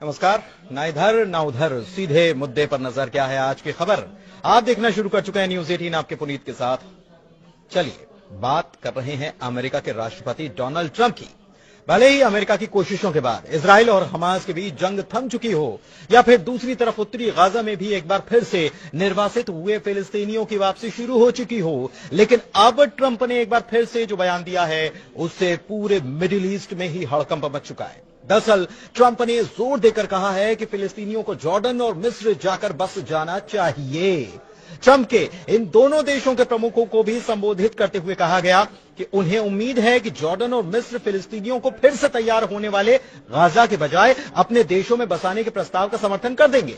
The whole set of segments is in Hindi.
नमस्कार। ना इधर ना उधर, सीधे मुद्दे पर नजर। क्या है आज की खबर, आप देखना शुरू कर चुके हैं न्यूज 18 आपके पुनीत के साथ। चलिए बात कर रहे हैं अमेरिका के राष्ट्रपति डोनाल्ड ट्रंप की। भले ही अमेरिका की कोशिशों के बाद इजराइल और हमास के बीच जंग थम चुकी हो, या फिर दूसरी तरफ उत्तरी गाजा में भी एक बार फिर से निर्वासित हुए फिलिस्तीनियों की वापसी शुरू हो चुकी हो, लेकिन अब ट्रंप ने एक बार फिर से जो बयान दिया है उससे पूरे मिडिल ईस्ट में ही हड़कंप मच चुका है। दरअसल ट्रंप ने जोर देकर कहा है कि फिलिस्तीनियों को जॉर्डन और मिस्र जाकर बस जाना चाहिए। ट्रंप के इन दोनों देशों के प्रमुखों को भी संबोधित करते हुए कहा गया कि उन्हें उम्मीद है कि जॉर्डन और मिस्र फिलिस्तीनियों को फिर से तैयार होने वाले गाजा के बजाय अपने देशों में बसाने के प्रस्ताव का समर्थन कर देंगे।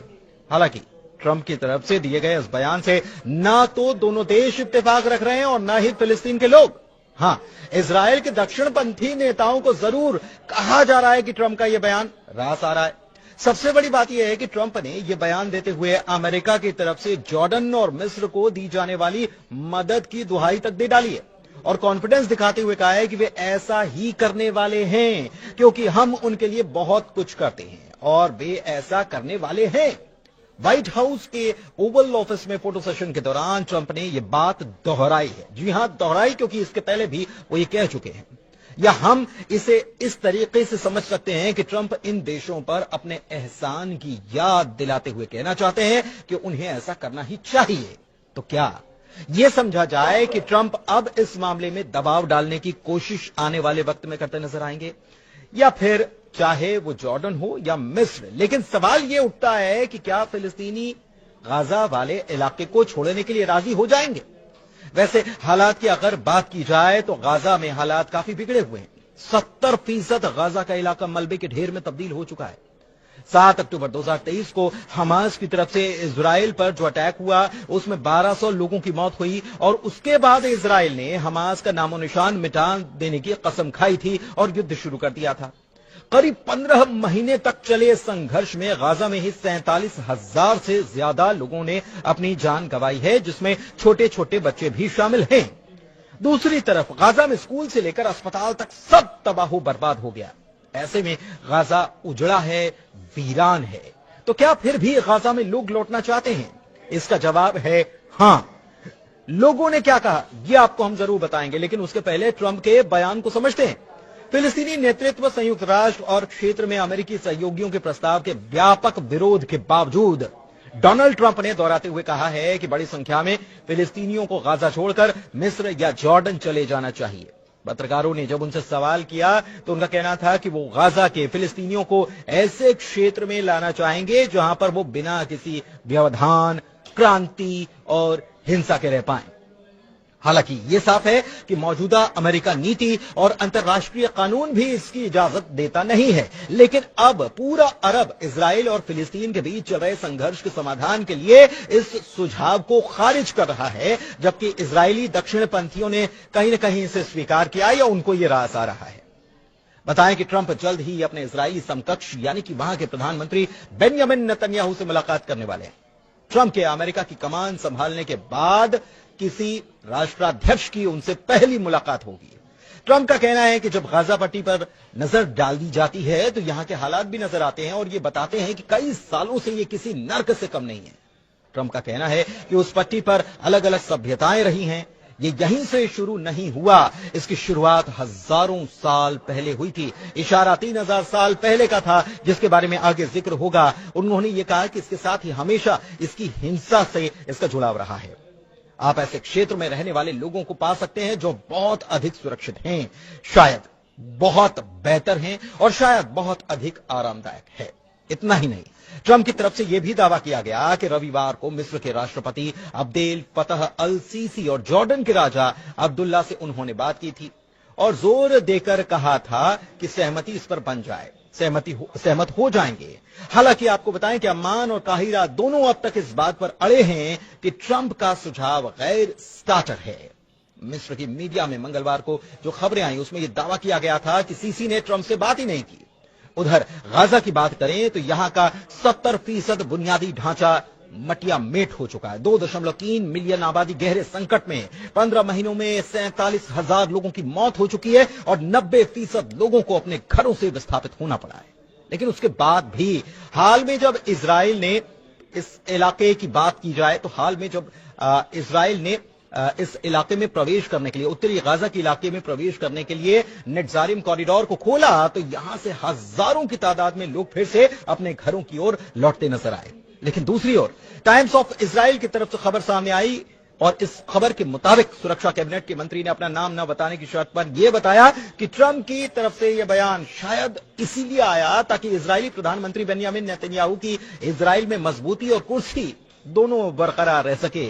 हालांकि ट्रंप की तरफ से दिए गए इस बयान से ना तो दोनों देश इत्तेफाक रख रहे हैं और ना ही फिलिस्तीन के लोग। हां, इजराइल के दक्षिणपंथी नेताओं को जरूर कहा जा रहा है कि ट्रंप का यह बयान रास आ रहा है। सबसे बड़ी बात यह है कि ट्रंप ने यह बयान देते हुए अमेरिका की तरफ से जॉर्डन और मिस्र को दी जाने वाली मदद की दुहाई तक दे डाली है और कॉन्फिडेंस दिखाते हुए कहा है कि वे ऐसा ही करने वाले हैं क्योंकि हम उनके लिए बहुत कुछ करते हैं और वे ऐसा करने वाले हैं। व्हाइट हाउस के ओवल ऑफिस में फोटो सेशन के दौरान ट्रंप ने यह बात दोहराई है। जी हां, दोहराई, क्योंकि इसके पहले भी वो ये कह चुके हैं। या हम इसे इस तरीके से समझ सकते हैं कि ट्रंप इन देशों पर अपने एहसान की याद दिलाते हुए कहना चाहते हैं कि उन्हें ऐसा करना ही चाहिए। तो क्या यह समझा जाए कि ट्रंप अब इस मामले में दबाव डालने की कोशिश आने वाले वक्त में करते नजर आएंगे, या फिर चाहे वो जॉर्डन हो या मिस्र? लेकिन सवाल यह उठता है कि क्या फिलिस्तीनी गाजा वाले इलाके को छोड़ने के लिए राजी हो जाएंगे? वैसे हालात की अगर बात की जाए तो गाजा में हालात काफी बिगड़े हुए हैं। 70% गाजा का इलाका मलबे के ढेर में तब्दील हो चुका है। 7 अक्टूबर 2023 को हमास की तरफ से इजराइल पर जो अटैक हुआ उसमें 1200 लोगों की मौत हुई और उसके बाद इजराइल ने हमास का नामो निशान मिटा देने की कसम खाई थी और युद्ध शुरू कर दिया था। करीब 15 महीने तक चले संघर्ष में गाजा में ही 47,000 से ज्यादा लोगों ने अपनी जान गंवाई है, जिसमें छोटे छोटे बच्चे भी शामिल हैं। दूसरी तरफ गाजा में स्कूल से लेकर अस्पताल तक सब तबाह बर्बाद हो गया। ऐसे में गाजा उजड़ा है, वीरान है। तो क्या फिर भी गाजा में लोग लौटना चाहते हैं? इसका जवाब है हां। लोगों ने क्या कहा यह आपको हम जरूर बताएंगे, लेकिन उसके पहले ट्रंप के बयान को समझते हैं। फिलिस्तीनी नेतृत्व संयुक्त राष्ट्र और क्षेत्र में अमेरिकी सहयोगियों के प्रस्ताव के व्यापक विरोध के बावजूद डोनाल्ड ट्रंप ने दोहराते हुए कहा है कि बड़ी संख्या में फिलिस्तीनियों को गाजा छोड़कर मिस्र या जॉर्डन चले जाना चाहिए। पत्रकारों ने जब उनसे सवाल किया तो उनका कहना था कि वो गाजा के फिलिस्तीनियों को ऐसे क्षेत्र में लाना चाहेंगे जहां पर वो बिना किसी व्यवधान, क्रांति और हिंसा के रह पाएं। हालांकि यह साफ है कि मौजूदा अमेरिका नीति और अंतर्राष्ट्रीय कानून भी इसकी इजाजत देता नहीं है, लेकिन अब पूरा अरब इजराइल और फिलिस्तीन के बीच चल रहे संघर्ष के समाधान के लिए इस सुझाव को खारिज कर रहा है, जबकि इजरायली दक्षिणपंथियों ने कहीं न कहीं इसे स्वीकार किया या उनको यह रास आ रहा है। बताएं कि ट्रंप जल्द ही अपने इजरायली समकक्ष यानी कि वहां के प्रधानमंत्री बेंजामिन नेतन्याहू से मुलाकात करने वाले हैं। ट्रंप के अमेरिका की कमान संभालने के बाद किसी राष्ट्राध्यक्ष की उनसे पहली मुलाकात होगी। ट्रंप का कहना है कि जब गाजा पट्टी पर नजर डाल दी जाती है तो यहां के हालात भी नजर आते हैं और ये बताते हैं कि कई सालों से ये किसी नर्क से कम नहीं है। ट्रंप का कहना है कि उस पट्टी पर अलग अलग सभ्यताएं रही हैं, ये यहीं से शुरू नहीं हुआ, इसकी शुरुआत हजारों साल पहले हुई थी। इशारा 3000 साल पहले का था, जिसके बारे में आगे जिक्र होगा। उन्होंने ये कहा कि इसके साथ ही हमेशा इसकी हिंसा से इसका जुड़ाव रहा है। आप ऐसे क्षेत्र में रहने वाले लोगों को पा सकते हैं जो बहुत अधिक सुरक्षित हैं, शायद बहुत बेहतर हैं और शायद बहुत अधिक आरामदायक है। इतना ही नहीं, ट्रंप की तरफ से यह भी दावा किया गया कि रविवार को मिस्र के राष्ट्रपति अब्देल फतह अल सीसी और जॉर्डन के राजा अब्दुल्ला से उन्होंने बात की थी और जोर देकर कहा था कि सहमति इस पर बन जाए, सहमत हो जाएंगे। हालांकि आपको बताएं कि अम्मान और काहिरा दोनों अब तक इस बात पर अड़े हैं कि ट्रंप का सुझाव गैर स्टार्टर है। मिस्र की मीडिया में मंगलवार को जो खबरें आई उसमें यह दावा किया गया था कि सीसी ने ट्रंप से बात ही नहीं की। उधर गाजा की बात करें तो यहां का 70% बुनियादी ढांचा मटिया मेट हो चुका है। 2.3 मिलियन आबादी गहरे संकट में। 15 महीनों में 47,000 लोगों की मौत हो चुकी है और 90% लोगों को अपने घरों से विस्थापित होना पड़ा है। लेकिन उसके बाद भी हाल में जब इजराइल ने इस इलाके की बात की जाए तो हाल में जब इजराइल ने इस इलाके में प्रवेश करने के लिए, उत्तरी गाजा के इलाके में प्रवेश करने के लिए नेट्जारिम कॉरिडोर को खोला तो यहां से हजारों की तादाद में लोग फिर से अपने घरों की ओर लौटते नजर आए। लेकिन दूसरी ओर टाइम्स ऑफ इजराइल की तरफ से खबर सामने आई और इस खबर के मुताबिक सुरक्षा कैबिनेट के मंत्री ने अपना नाम न बताने की शर्त पर यह बताया कि ट्रंप की तरफ से यह बयान शायद इसीलिए आया ताकि इजरायली प्रधानमंत्री बेंयामिन नेतन्याहू की इजराइल में मजबूती और कुर्सी दोनों बरकरार रह सके।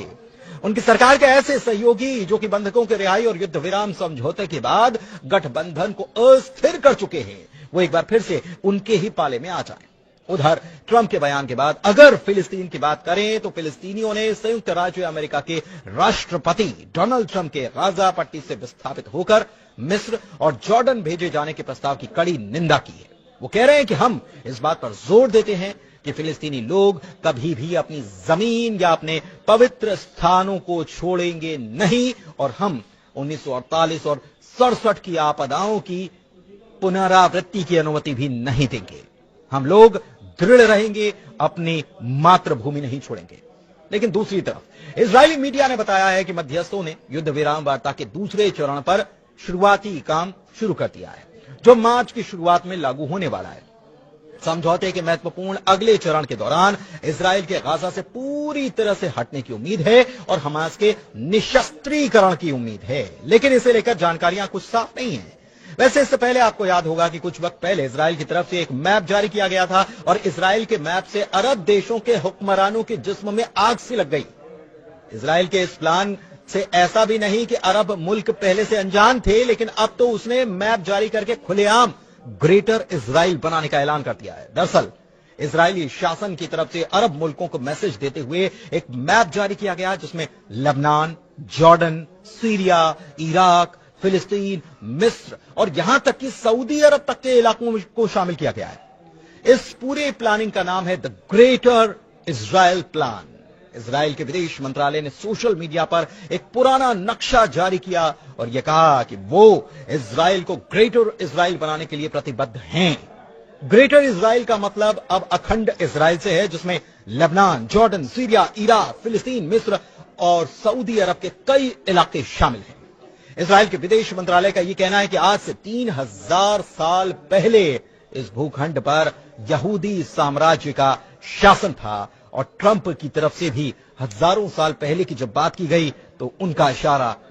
उनकी सरकार के ऐसे सहयोगी जो कि बंधकों के रिहाई और युद्ध विराम समझौते के बाद गठबंधन को अस्थिर कर चुके हैं, वो एक बार फिर से उनके ही पाले में आ जाए। उधर ट्रंप के बयान के बाद अगर फिलिस्तीन की बात करें तो फिलिस्तीनियों ने संयुक्त राज्य अमेरिका के राष्ट्रपति डोनाल्ड ट्रंप के गाजा पट्टी से विस्थापित होकर मिस्र और जॉर्डन भेजे जाने के प्रस्ताव की कड़ी निंदा की है। वो कह रहे हैं कि हम इस बात पर जोर देते हैं कि फिलिस्तीनी लोग कभी भी अपनी जमीन या अपने पवित्र स्थानों को छोड़ेंगे नहीं और हम 1948 और 67 की आपदाओं की पुनरावृत्ति की अनुमति भी नहीं देंगे। हम लोग दृढ़ रहेंगे, अपनी मातृभूमि नहीं छोड़ेंगे। लेकिन दूसरी तरफ इजरायली मीडिया ने बताया है कि मध्यस्थों ने युद्ध विराम वार्ता के दूसरे चरण पर शुरुआती काम शुरू कर दिया है, जो मार्च की शुरुआत में लागू होने वाला है। समझौते के महत्वपूर्ण अगले चरण के दौरान इजराइल के गाजा से पूरी तरह से हटने की उम्मीद है और हमास के निशस्त्रीकरण की उम्मीद है, लेकिन इसे लेकर जानकारियां कुछ साफ नहीं है। वैसे इससे पहले आपको याद होगा कि कुछ वक्त पहले इजराइल की तरफ से एक मैप जारी किया गया था और इजराइल के मैप से अरब देशों के हुक्मरानों के जिस्म में आग सी लग गई। इजराइल के इस प्लान से ऐसा भी नहीं कि अरब मुल्क पहले से अनजान थे, लेकिन अब तो उसने मैप जारी करके खुलेआम ग्रेटर इजराइल बनाने का ऐलान कर दिया है। दरअसल इजरायली शासन की तरफ से अरब मुल्कों को मैसेज देते हुए एक मैप जारी किया गया जिसमें लेबनान, जॉर्डन, सीरिया, इराक, फिलिस्तीन, मिस्र और यहां तक कि सऊदी अरब तक के इलाकों को शामिल किया गया है। इस पूरे प्लानिंग का नाम है the greater Israel plan. Israel के विदेश मंत्रालय ने सोशल मीडिया पर एक पुराना नक्शा जारी किया और यह कहा कि वो इजराइल को ग्रेटर इजराइल बनाने के लिए प्रतिबद्ध हैं। ग्रेटर इजराइल का मतलब अब अखंड इजराइल से है, जिसमें लेबनान, जॉर्डन, सीरिया, इराक, फिलिस्तीन, मिस्र और सऊदी अरब के कई इलाके शामिल हैं। इजराइल के विदेश मंत्रालय का यह कहना है कि आज से 3000 साल पहले इस भूखंड पर यहूदी साम्राज्य का शासन था और ट्रंप की तरफ से भी हजारों साल पहले की जब बात की गई तो उनका इशारा